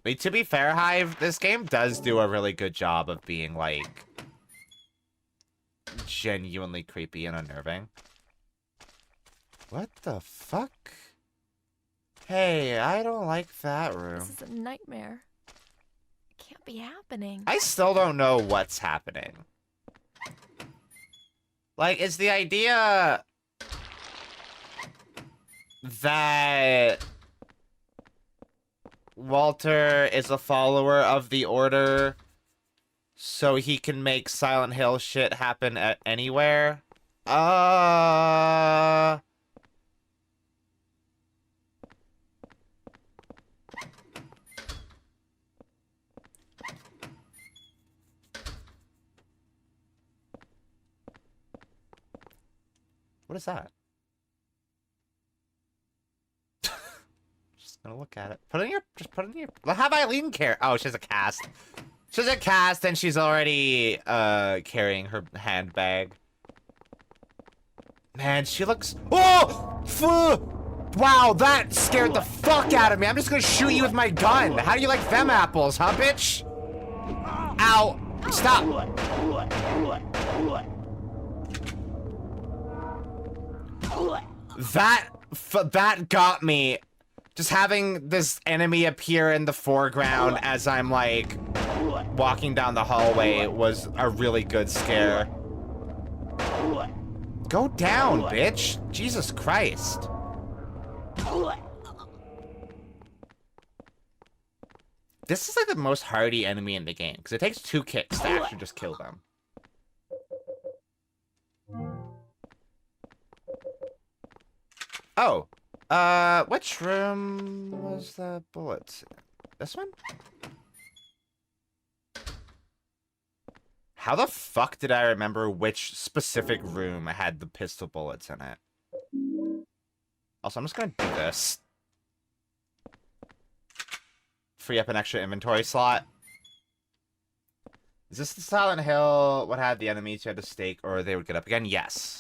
mean, to be fair, Hive, this game does do a really good job of being, like, genuinely creepy and unnerving. What the fuck? Hey, I don't like that room. This is a nightmare. It can't be happening. I still don't know what's happening. Like, is the idea that Walter is a follower of the Order so he can make Silent Hill shit happen at anywhere? What is that? Just gonna look at it. Just put it in your. Have Eileen care? Oh, she has a cast. She has a cast, and she's already carrying her handbag. Man, she looks. Oh! Wow, that scared the fuck out of me. I'm just gonna shoot you with my gun. How do you like them apples, huh, bitch? Ow! Stop! That got me. Just having this enemy appear in the foreground as I'm, like, walking down the hallway was a really good scare. Go down, bitch! Jesus Christ. This is, like, the most hardy enemy in the game, because it takes 2 kicks to actually just kill them. Oh. Which room was the bullets? This one? How the fuck did I remember which specific room had the pistol bullets in it? Also, I'm just gonna do this. Free up an extra inventory slot. Is this the Silent Hill? What had the enemies you had to stake or they would get up again? Yes.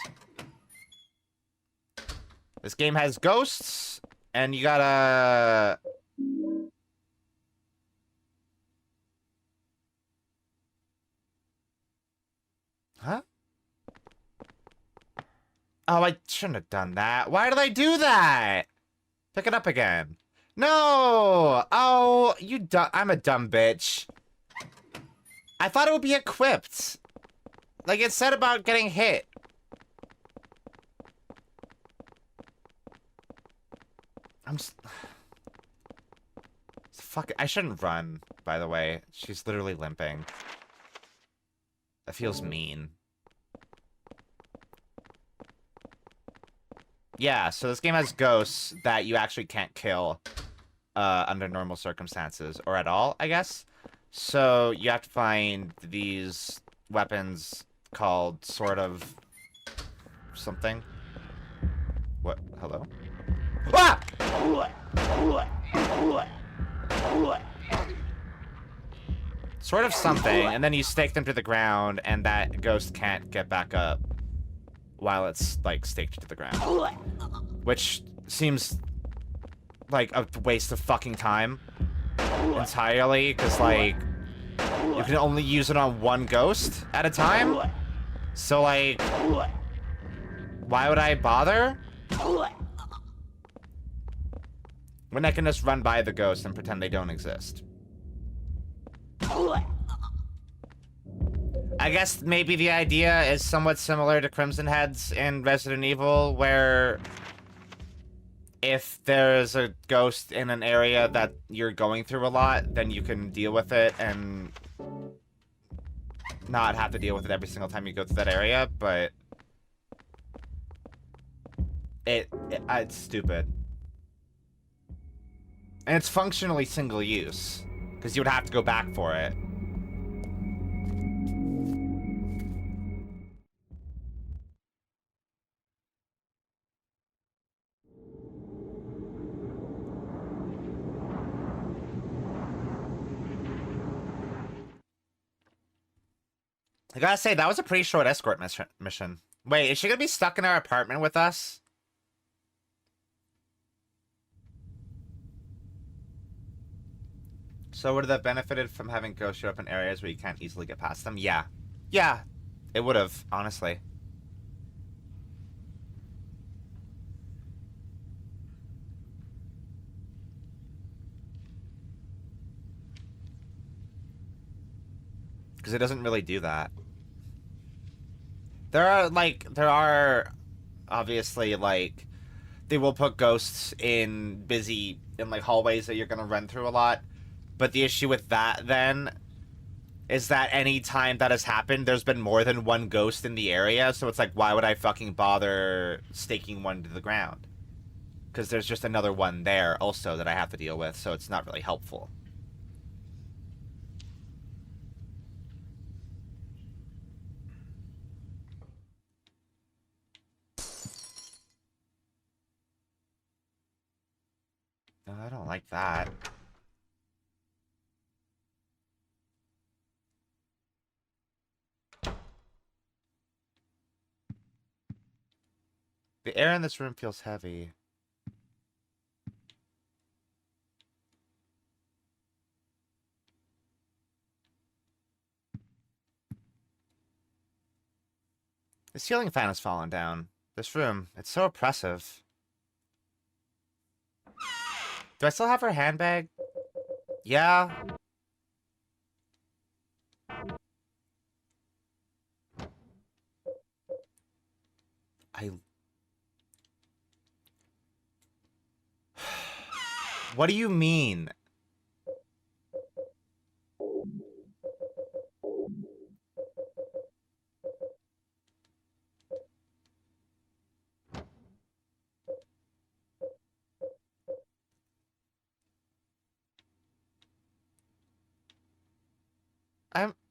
This game has ghosts, and you gotta... Huh? Oh, I shouldn't have done that. Why did I do that? Pick it up again. No! Oh, I'm a dumb bitch. I thought it would be equipped. Like it said about getting hit. Fuck it. I shouldn't run, by the way. She's literally limping. That feels mean. Yeah, so this game has ghosts that you actually can't kill under normal circumstances, or at all, I guess. So you have to find these weapons called sort of something. What? Hello? Ah! Sort of something, and then you stake them to the ground, and that ghost can't get back up while it's, like, staked to the ground. Which seems like a waste of fucking time entirely, because, like, you can only use it on one ghost at a time. So, like, why would I bother? When I can just run by the ghosts and pretend they don't exist. I guess maybe the idea is somewhat similar to Crimson Heads in Resident Evil, where if there's a ghost in an area that you're going through a lot, then you can deal with it and not have to deal with it every single time you go through that area, but it's stupid. And it's functionally single use, because you would have to go back for it. I gotta say, that was a pretty short escort mission. Wait, is she gonna be stuck in our apartment with us? So would it have benefited from having ghosts show up in areas where you can't easily get past them? Yeah. Yeah, it would have, honestly. Because it doesn't really do that. There are obviously, like, they will put ghosts in like, hallways that you're gonna run through a lot. But the issue with that, then, is that any time that has happened, there's been more than one ghost in the area, so it's like, why would I fucking bother staking one to the ground? Because there's just another one there, also, that I have to deal with, so it's not really helpful. No, I don't like that. The air in this room feels heavy. The ceiling fan has fallen down. This room, it's so oppressive. Do I still have her handbag? Yeah. I... What do you mean?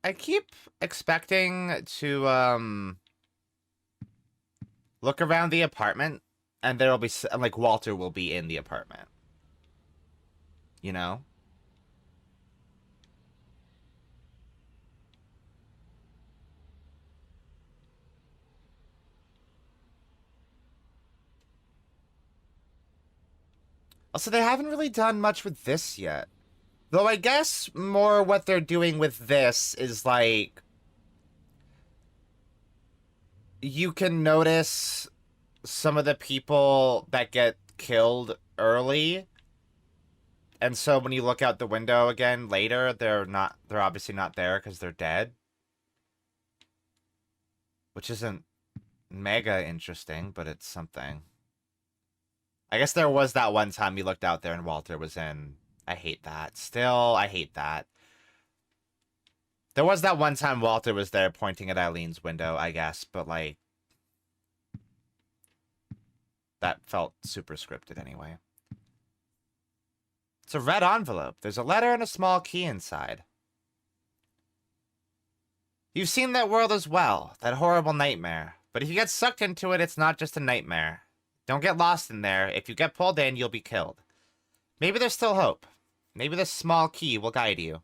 I keep expecting to look around the apartment and there'll be like Walter will be in the apartment. You know? Also, they haven't really done much with this yet. Though I guess more what they're doing with this is like you can notice some of the people that get killed early. And so when you look out the window again later, they're obviously not there because they're dead. Which isn't mega interesting, but it's something. I guess there was that one time you looked out there and Walter was in. I hate that. Still, I hate that. There was that one time Walter was there pointing at Eileen's window, I guess, but like... that felt super scripted anyway. It's a red envelope. There's a letter and a small key inside. You've seen that world as well, that horrible nightmare. But if you get sucked into it, it's not just a nightmare. Don't get lost in there. If you get pulled in, you'll be killed. Maybe there's still hope. Maybe this small key will guide you.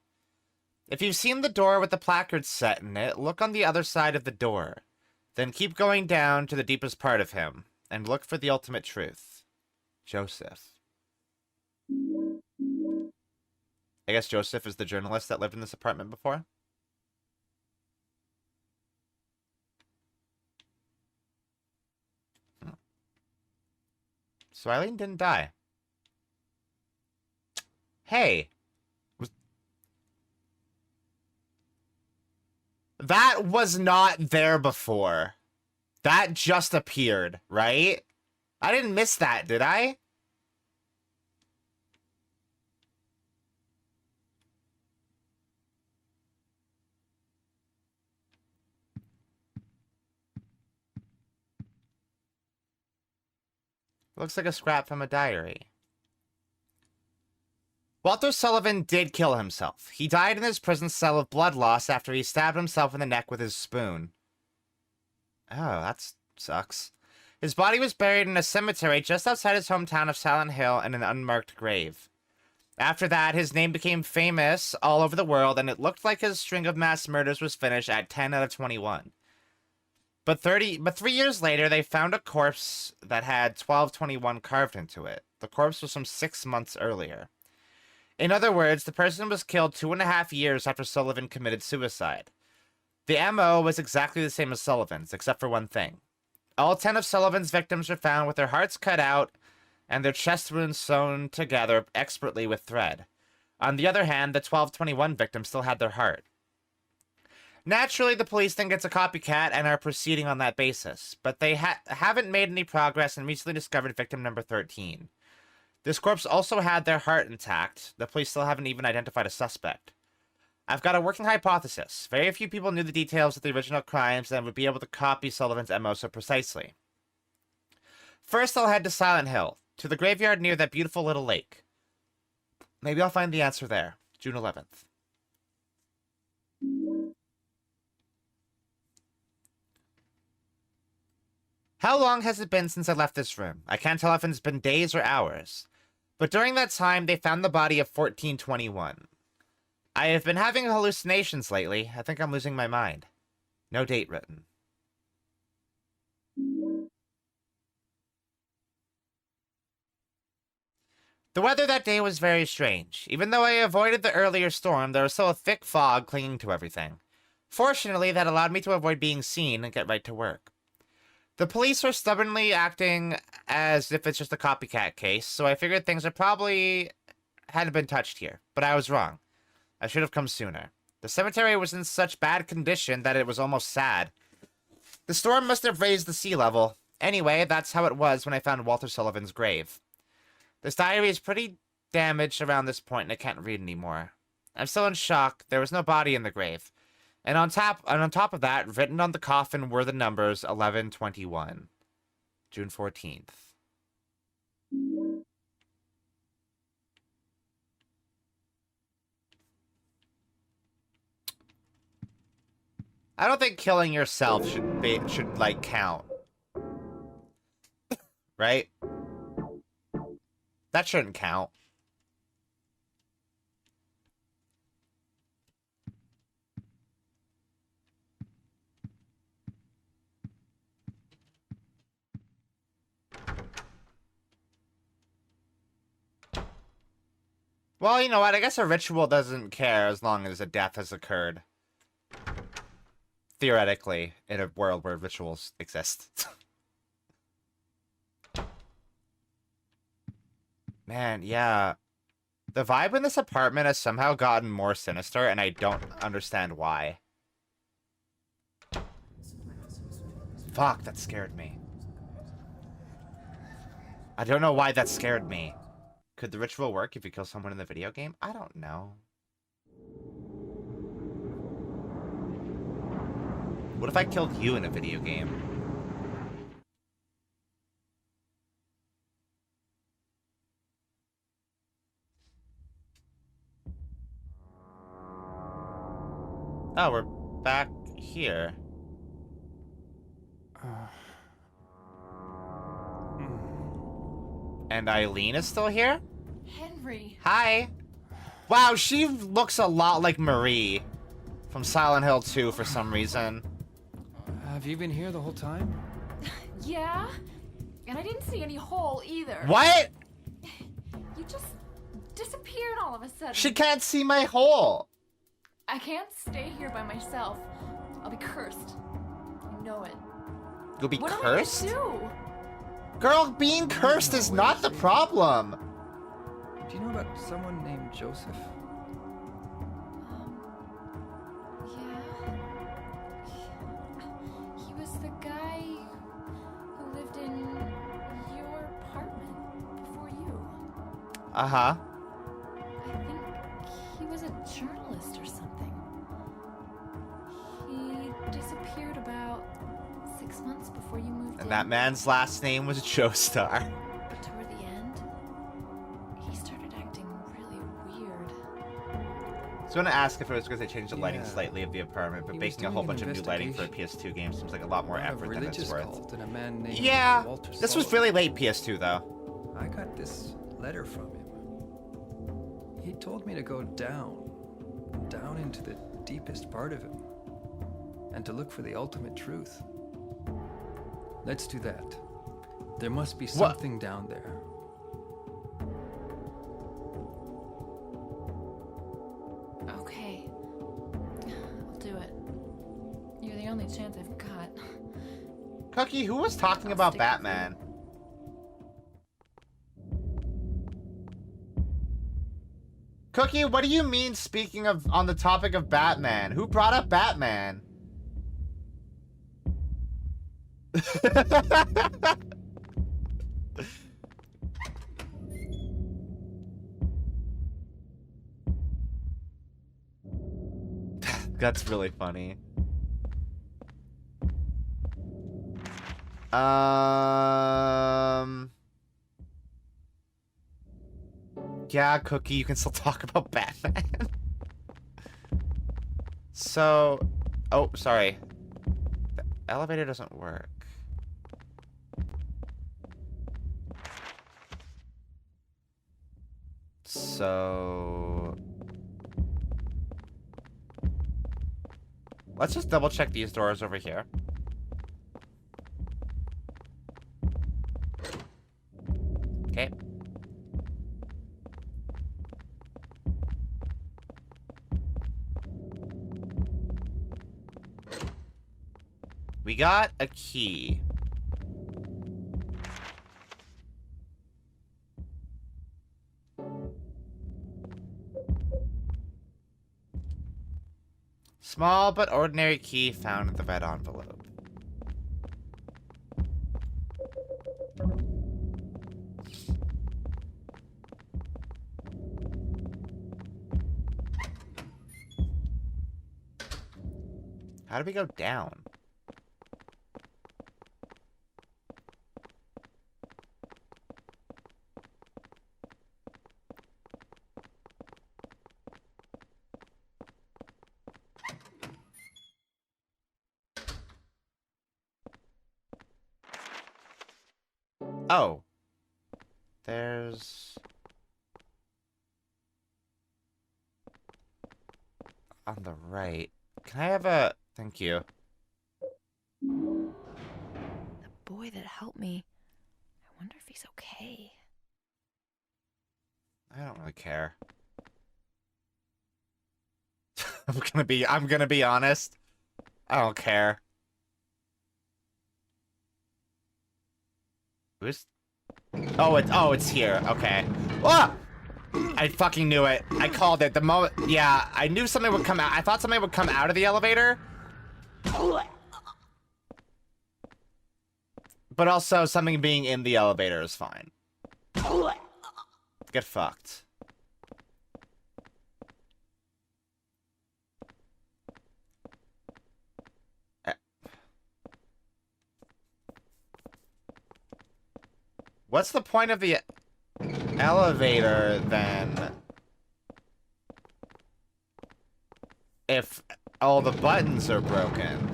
If you've seen the door with the placards set in it, look on the other side of the door. Then keep going down to the deepest part of him, and look for the ultimate truth. Joseph. I guess Joseph is the journalist that lived in this apartment before? So Eileen didn't die. Hey. That was not there before. That just appeared, right? I didn't miss that, did I? Looks like a scrap from a diary. Walter Sullivan did kill himself. He died in his prison cell of blood loss after he stabbed himself in the neck with his spoon. Oh, that sucks. His body was buried in a cemetery just outside his hometown of Silent Hill in an unmarked grave. After that, his name became famous all over the world, and it looked like his string of mass murders was finished at 10 out of 21. But 3 years later, they found a corpse that had 1221 carved into it. The corpse was from 6 months earlier. In other words, the person was killed 2.5 years after Sullivan committed suicide. The MO was exactly the same as Sullivan's, except for one thing. All 10 of Sullivan's victims were found with their hearts cut out and their chest wounds sewn together expertly with thread. On the other hand, the 1221 victims still had their heart. Naturally, the police think it's a copycat and are proceeding on that basis, but they haven't made any progress and recently discovered victim number 13. This corpse also had their heart intact. The police still haven't even identified a suspect. I've got a working hypothesis. Very few people knew the details of the original crimes and would be able to copy Sullivan's MO so precisely. First, I'll head to Silent Hill, to the graveyard near that beautiful little lake. Maybe I'll find the answer there. June 11th. How long has it been since I left this room? I can't tell if it's been days or hours. But during that time, they found the body of 1421. I have been having hallucinations lately. I think I'm losing my mind. No date written. The weather that day was very strange. Even though I avoided the earlier storm, there was still a thick fog clinging to everything. Fortunately, that allowed me to avoid being seen and get right to work. The police are stubbornly acting as if it's just a copycat case, so I figured things hadn't been touched here. But I was wrong. I should have come sooner. The cemetery was in such bad condition that it was almost sad. The storm must have raised the sea level. Anyway, that's how it was when I found Walter Sullivan's grave. This diary is pretty damaged around this point and I can't read anymore. I'm still in shock. There was no body in the grave. And on top of that, written on the coffin were the numbers 1121. June 14th. I don't think killing yourself should like count. Right? That shouldn't count. Well, you know what? I guess a ritual doesn't care as long as a death has occurred. Theoretically, in a world where rituals exist. Man, yeah. The vibe in this apartment has somehow gotten more sinister, and I don't understand why. Fuck, that scared me. I don't know why that scared me. Could the ritual work if you kill someone in the video game? I don't know. What if I killed you in a video game? Oh, we're back here. And Eileen is still here? Henry. Hi. Wow, she looks a lot like Marie from Silent Hill 2 for some reason. Have you been here the whole time? Yeah? And I didn't see any hole either. What? You just disappeared all of a sudden. She can't see my hole. I can't stay here by myself. I'll be cursed. I know it. You'll be What cursed? am I gonna do? Girl, being cursed is not the problem. Do you know about someone named Joseph? Yeah. He was the guy who lived in your apartment before you. Uh-huh. I think he was a journalist or something. He disappeared about 6 months before you moved in. And that man's last name was Joestar. But toward the end, he started acting really weird. I was going to ask if it was because they changed the lighting slightly of the apartment, but He was baking a whole doing bunch an of new lighting for a investigation. PS2 game seems like a lot more About a effort than it's religious worth. cult and a man named Yeah, Walter this was Sullivan. really late PS2 though. I got this letter from him. He told me to go down into the deepest part of him, and to look for the ultimate truth. Let's do that. There must be something down there. Cookie, who was talking about Stick with Batman? Cookie, what do you mean speaking of on the topic of Batman? Who brought up Batman? That's really funny. Yeah, Cookie, you can still talk about Batman. So, oh, sorry. The elevator doesn't work. So, let's just double check these doors over here. Okay. We got a key. Small but ordinary key found in the red envelope. How do we go down? Oh. There's... on the right. Can I have a... Thank you. The boy that helped me. I wonder if he's okay. I don't really care. I'm gonna be honest. I don't care. Who's... Oh, it's here. Okay. Ah! I fucking knew it. I called it. The moment... Yeah, I knew something would come out. I thought something would come out of the elevator. But also, something being in the elevator is fine. Get fucked. What's the point of the elevator, then? If all the buttons are broken.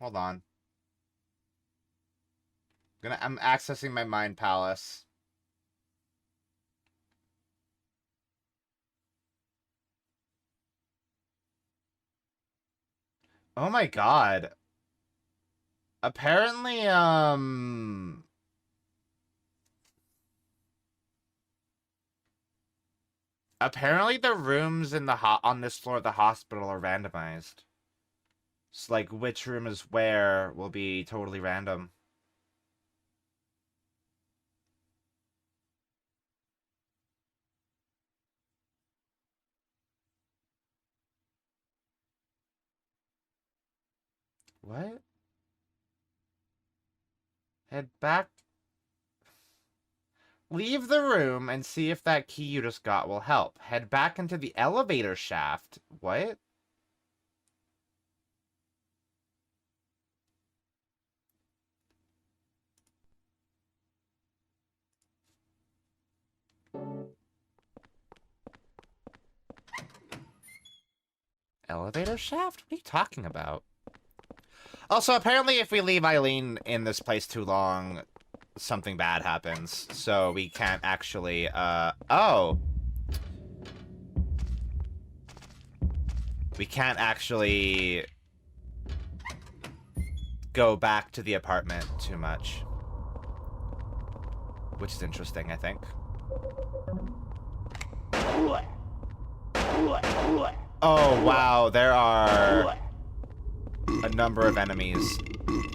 Hold on. I'm accessing my mind palace. Oh my god. Apparently, apparently the rooms in the on this floor of the hospital are randomized. So, like, which room is where will be totally random. What? Head back. Leave the room and see if that key you just got will help. Head back into the elevator shaft. What? Elevator shaft? What are you talking about? Also, apparently if we leave Eileen in this place too long, something bad happens. So we can't actually, oh. We can't actually go back to the apartment too much. Which is interesting, I think. Oh, wow, there are a number of enemies.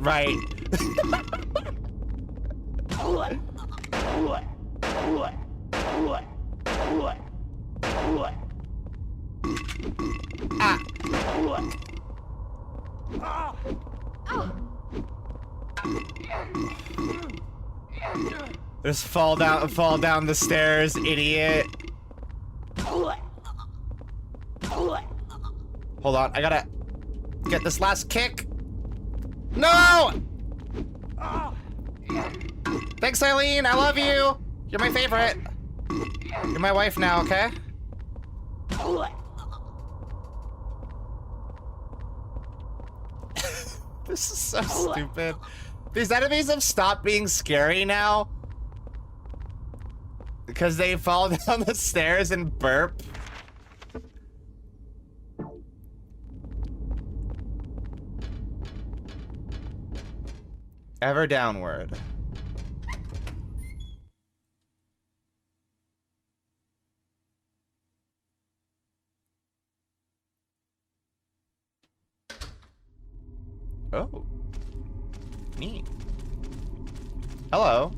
Right. Ah. Just fall down the stairs, idiot. Hold on, I gotta get this last kick. No! Thanks, Eileen, I love you. You're my favorite. You're my wife now, okay? This is so stupid. These enemies have stopped being scary now. Because they fall down the stairs and burp. Ever downward. Oh. Neat. Hello.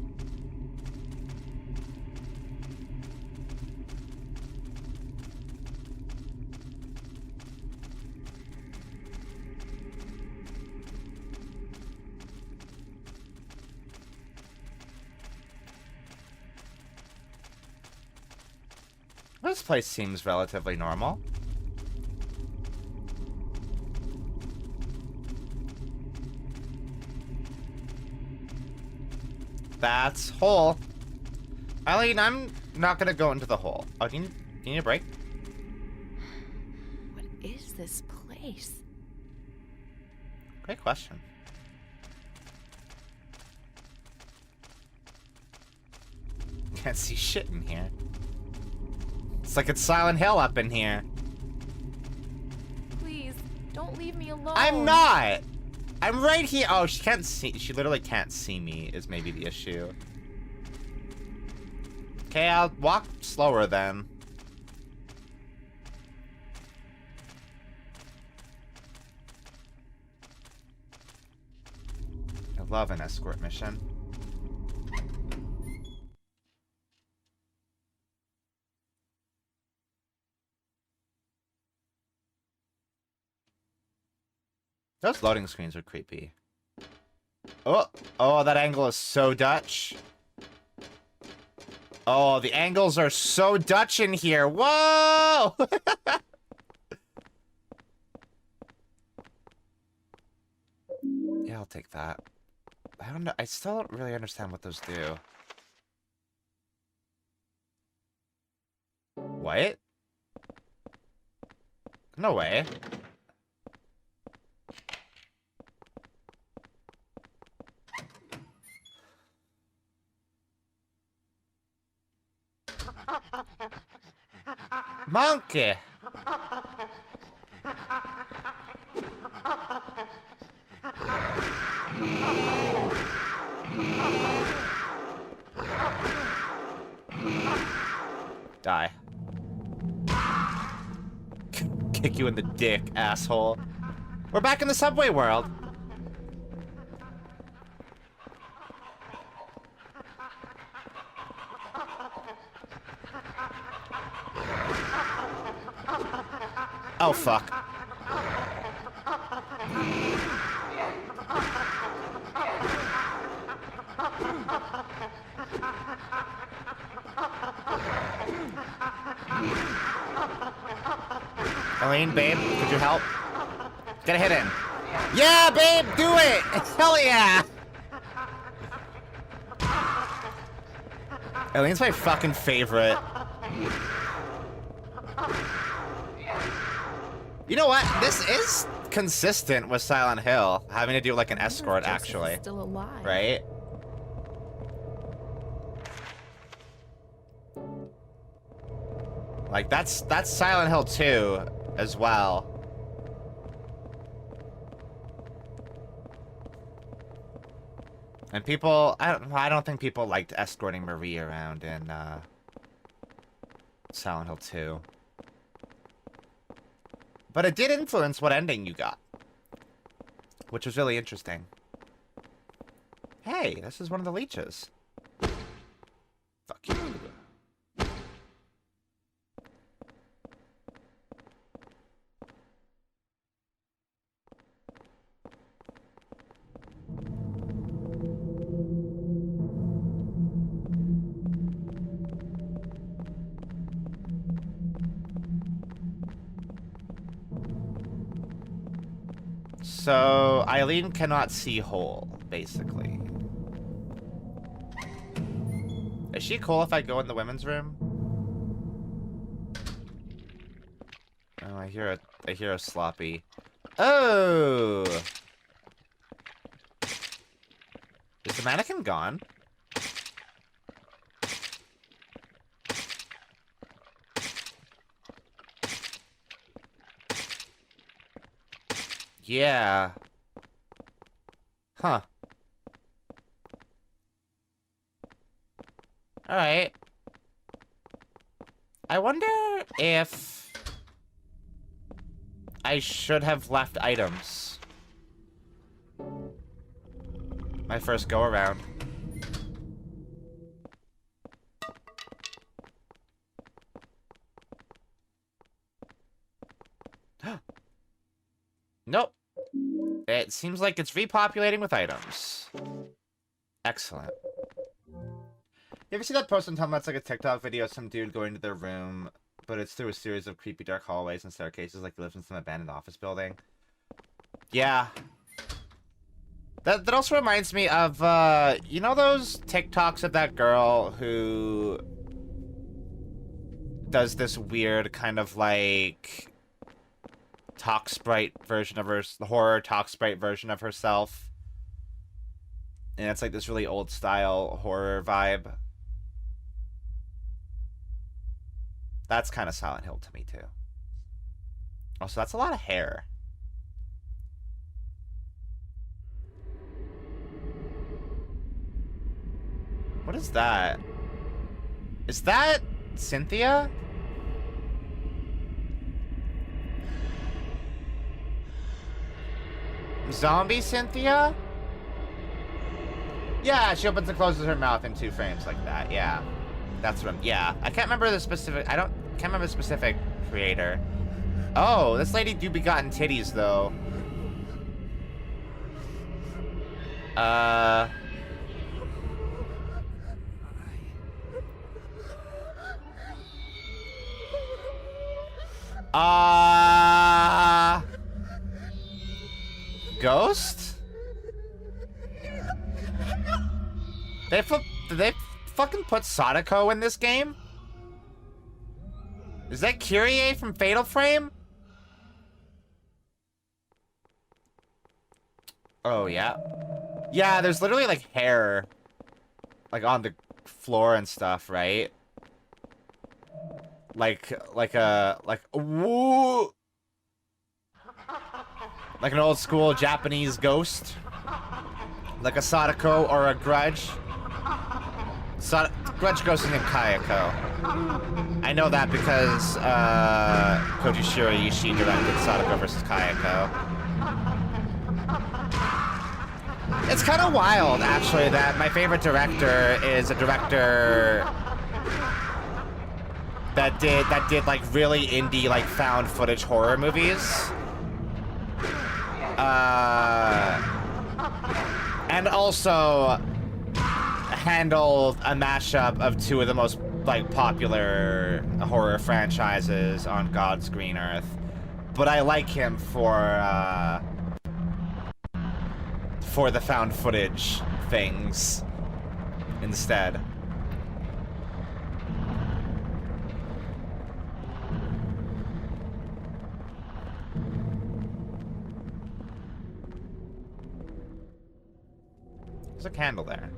This place seems relatively normal. That's hole. Eileen, I'm not gonna go into the hole. Oh, do you need a break? What is this place? Great question. Can't see shit in here. It's like it's Silent Hill up in here. Please, don't leave me alone. I'm not! I'm right here. Oh, she can't see. She literally can't see me is maybe the issue. Okay, I'll walk slower then. I love an escort mission. Those loading screens are creepy. Oh, that angle is so Dutch. Oh, the angles are so Dutch in here. Whoa! Yeah, I'll take that. I don't know. I still don't really understand what those do. What? No way. Monkey! Die. Kick you in the dick, asshole. We're back in the subway world. Oh, fuck. Eileen, babe, could you help? Get a hit in. Yeah, babe, do it! Hell yeah! Eileen's my fucking favorite. You know what? This is consistent with Silent Hill, having to do like an escort, actually. Still alive. Right? Like that's Silent Hill 2 as well. And people, I don't think people liked escorting Marie around in Silent Hill 2. But it did influence what ending you got, which was really interesting. Hey, this is one of the leeches. Fuck you. So, Eileen cannot see whole, basically. Is she cool if I go in the women's room? Oh, I hear a sloppy. Oh! Is the mannequin gone? Yeah. Huh. Alright. I wonder if I should have left items my first go around. Nope. It seems like it's repopulating with items. Excellent. You ever see that post on Tumblr that's like a TikTok video of some dude going to their room, but it's through a series of creepy dark hallways and staircases like he lives in some abandoned office building? Yeah. That also reminds me of, you know those TikToks of that girl who does this weird kind of like talk sprite version of the horror talk sprite version of herself, and it's like this really old style horror vibe. That's kind of Silent Hill to me too. Also, that's a lot of hair. What is that? Is that Cynthia? Zombie Cynthia? Yeah, she opens and closes her mouth in 2 frames like that. Yeah. That's what I'm... Yeah. I can't remember the specific... can't remember the specific creator. Oh, this lady do begotten titties, though. Ghost? Did they fucking put Sadako in this game? Is that Kyrie from Fatal Frame? Oh, yeah. Yeah, there's literally, like, hair, like, on the floor and stuff, right? Woo! Like an old school Japanese ghost. Like a Sadako or a Grudge. Grudge ghost is named Kayako. I know that because Kojishiro Ishii directed Sadako vs. Kayako. It's kind of wild, actually, that my favorite director is a director that did like really indie, like found footage horror movies. And also handled a mashup of 2 of the most like popular horror franchises on God's green earth. But I like him for the found footage things instead. There's a candle there.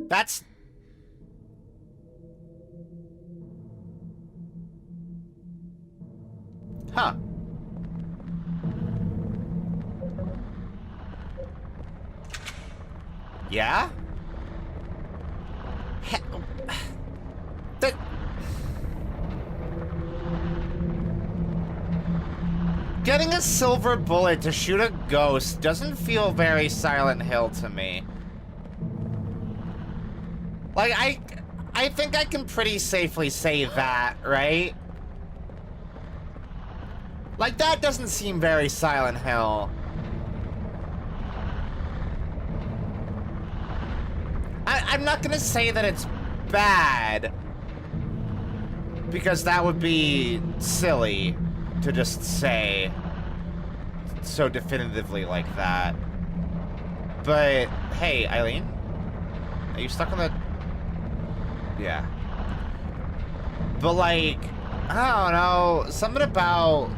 That's... Huh. Yeah? That... Getting a silver bullet to shoot a ghost doesn't feel very Silent Hill to me. Like, I think I can pretty safely say that, right? Like, that doesn't seem very Silent Hill. I'm not gonna say that it's bad, because that would be silly to just say so definitively like that. But, hey, Eileen? Are you stuck on the... Yeah. But, like, I don't know, something about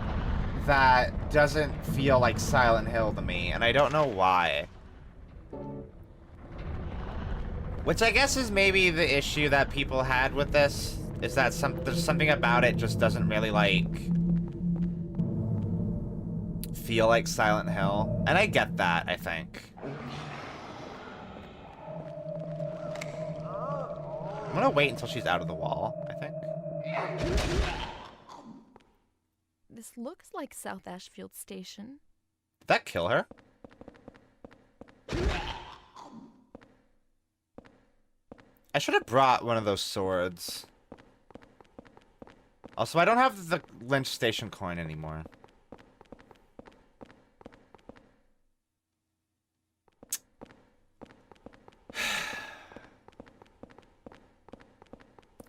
that doesn't feel like Silent Hill to me, and I don't know why. Which I guess is maybe the issue that people had with this, is that there's something about it just doesn't really, like, feel like Silent Hill. And I get that, I think. I'm gonna wait until she's out of the wall, I think. This looks like South Ashfield Station. Did that kill her? I should have brought one of those swords. Also, I don't have the Lynch Station coin anymore.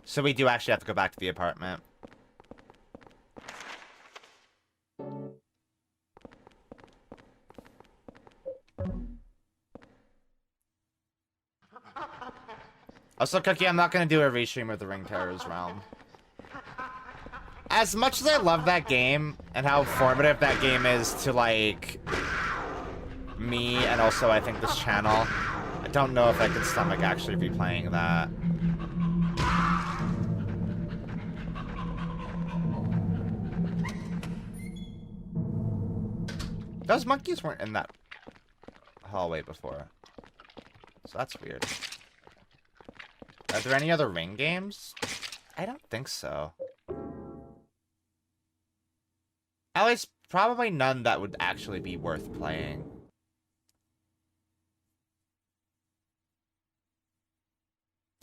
So we do actually have to go back to the apartment. Also, Cookie, I'm not going to do a restream of the Ring Terrors Realm. As much as I love that game, and how formative that game is to, like, me, and also, I think, this channel, I don't know if I could stomach actually replaying that. Those monkeys weren't in that hallway before. So that's weird. Are there any other Ring games? I don't think so. At least, probably none that would actually be worth playing.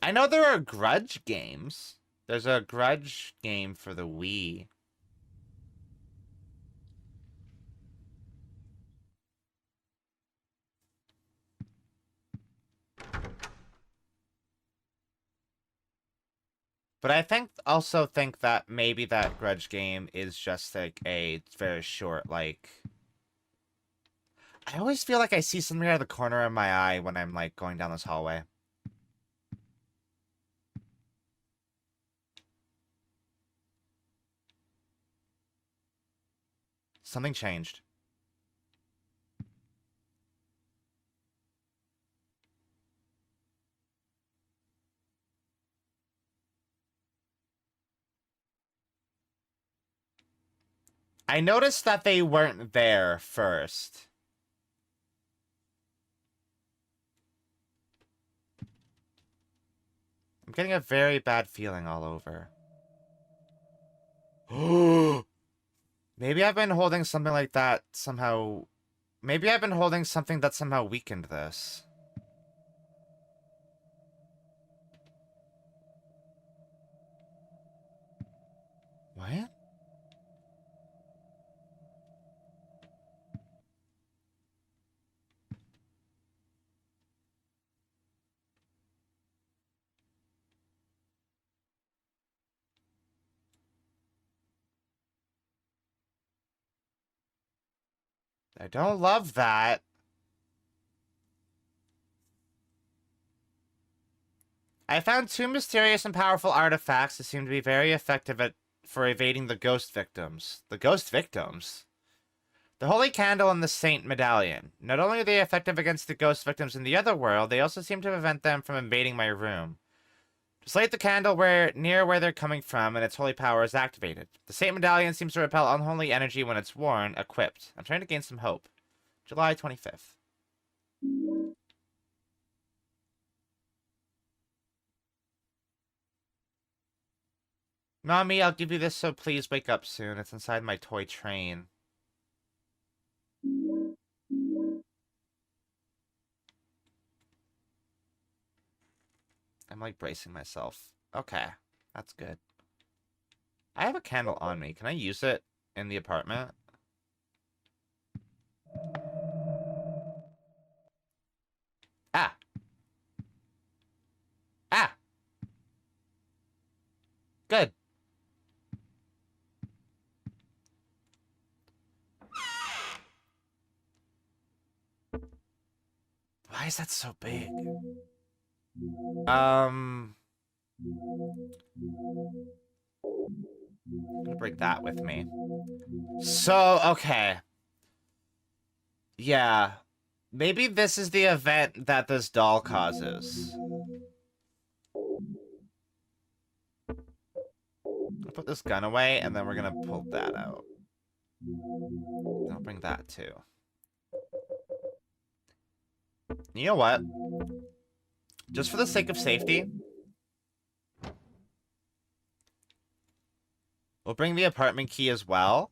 I know there are Grudge games. There's a Grudge game for the Wii. But I also think that maybe that Grudge game is just like a very short, like... I always feel like I see something out of the corner of my eye when I'm like going down this hallway. Something changed. I noticed that they weren't there first. I'm getting a very bad feeling all over. Maybe I've been holding something like that somehow... Maybe I've been holding something that somehow weakened this. What? I don't love that. I found 2 mysterious and powerful artifacts that seem to be very effective for evading the ghost victims. The ghost victims? The Holy Candle and the Saint Medallion. Not only are they effective against the ghost victims in the other world, they also seem to prevent them from invading my room. Just light the candle near where they're coming from, and its holy power is activated. The Saint Medallion seems to repel unholy energy when it's worn, equipped. I'm trying to gain some hope. July 25th. Mommy, I'll give you this, so please wake up soon. It's inside my toy train. I'm like bracing myself. Okay, that's good. I have a candle on me. Can I use it in the apartment? Ah! Ah! Good. Why is that so big? I'm gonna bring that with me. So, okay. Yeah. Maybe this is the event that this doll causes. I'll put this gun away, and then we're gonna pull that out. I'll bring that too. You know what? Just for the sake of safety, we'll bring the apartment key as well.